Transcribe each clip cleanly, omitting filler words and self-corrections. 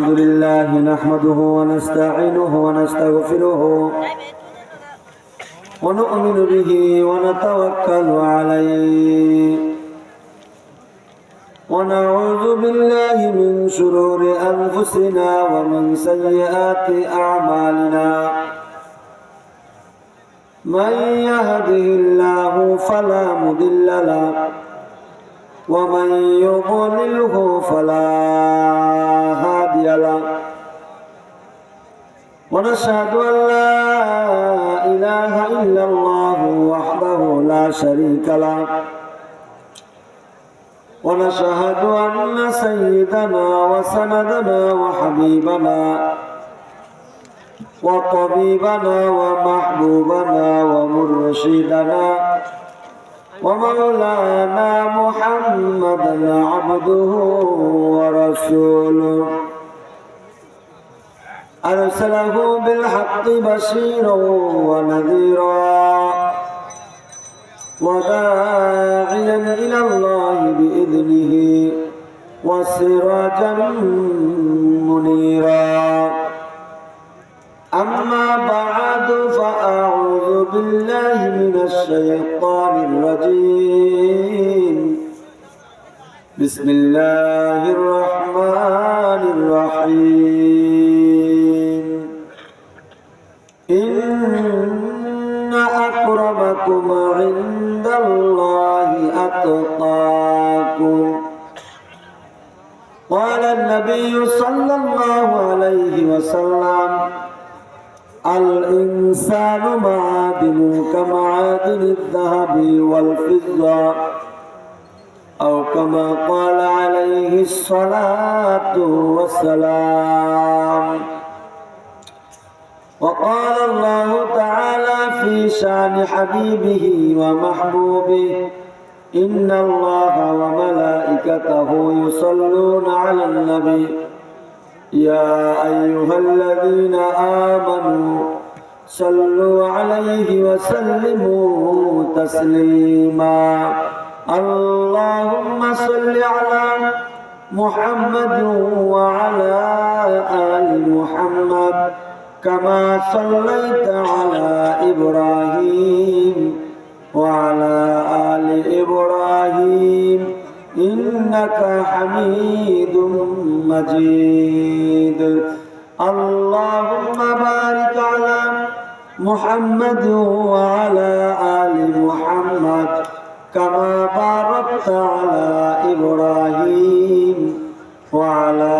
الحمد لله نحمده ونستعينه ونستغفره ونؤمن به ونتوكل عليه ونعوذ بالله من شرور أنفسنا ومن سيئات أعمالنا من يهده الله فلا مضل له ومن يضلله فلا هادي له ونشهد أن لا إله إلا الله وحده لا شريك له ونشهد أن سيدنا وسندنا وحبيبنا وطبيبنا ومحبوبنا ومرشدنا ومولانا محمدا عبده ورسوله أرسله بالحق بشيرا ونذيرا وداعيا إلى الله بإذنه وسراجا منيرا أما بعد فأعوذ بالله من الشيطان الرجيم بسم الله الرحمن الرحيم إن أكرمكم عند الله أتقاكم قال النبي صلى الله عليه وسلم الإنسان معادن كمعادن الذهب والفضة أو كما قال عليه الصلاة والسلام وقال الله تعالى في شأن حبيبه ومحبوبه إن الله وملائكته يصلون على النبي يا أيها الذين آمنوا صلوا عليه وسلموا تسليما اللهم صل على محمد وعلى آل محمد كما صليت على إبراهيم وعلى آل إبراهيم إنك حميد مجيد اللهم بارك على محمد وعلى آل محمد كما باركت على إبراهيم وعلى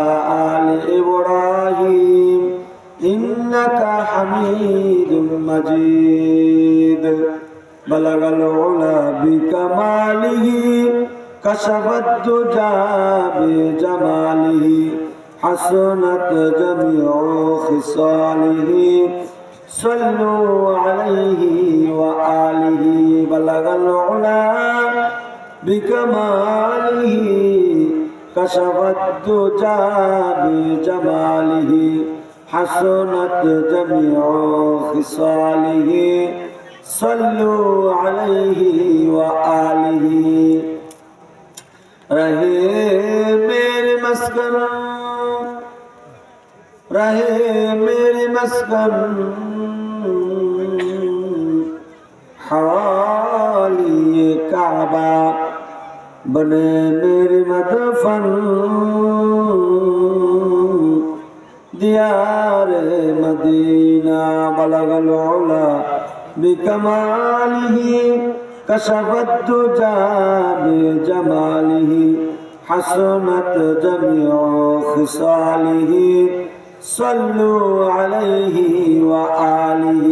آل إبراهيم إنك حميد مجيد بلغ العلا بكماله كشف الدجى بجماله حسنت جميع خصاله صلوا عليه وآله بلغ العلا بكماله كشف الدجى بجماله حسنت جميع خصاله صلوا عليه وآله رہے میرے مسکن رہے میرے مسکن حوالی کعبہ بنے میرے مدفن دیار مدینہ بلغ العلا بکمالہ كشف الدجى بجماله حسنت جميع خصاله صلوا عليه وآله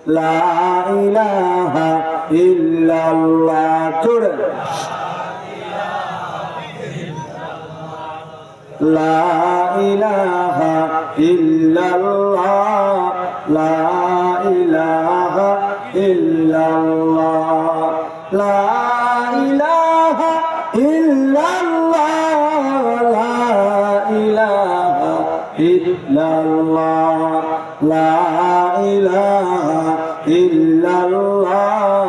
لا إله إلا الله لا إله إلا الله لا إله إلا الله لا إله إلا الله لا إله إلا الله لا إله إلا الله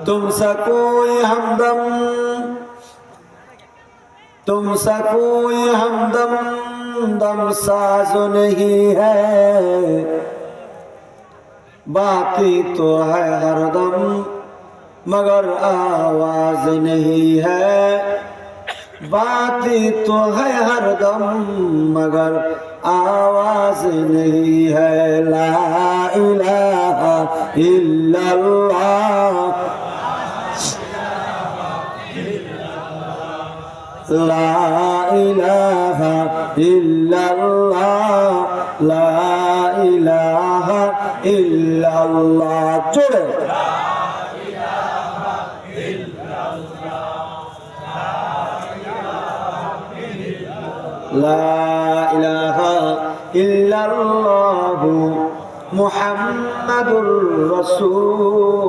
तुमसे कोई हमदम दम साज नहीं है, बाकी तो है हरदम मगर आवाज नहीं है, बाकी तो है हरदम मगर आवाज नहीं है। ला इलाहा इल्लल्लाह, ला इलाहा इल्लल्लाह, ला इलाहा इल्लल्लाह। जोड़े ला इलाहा इल्लल्लाह मुहम्मदुर रसूलुल्लाह।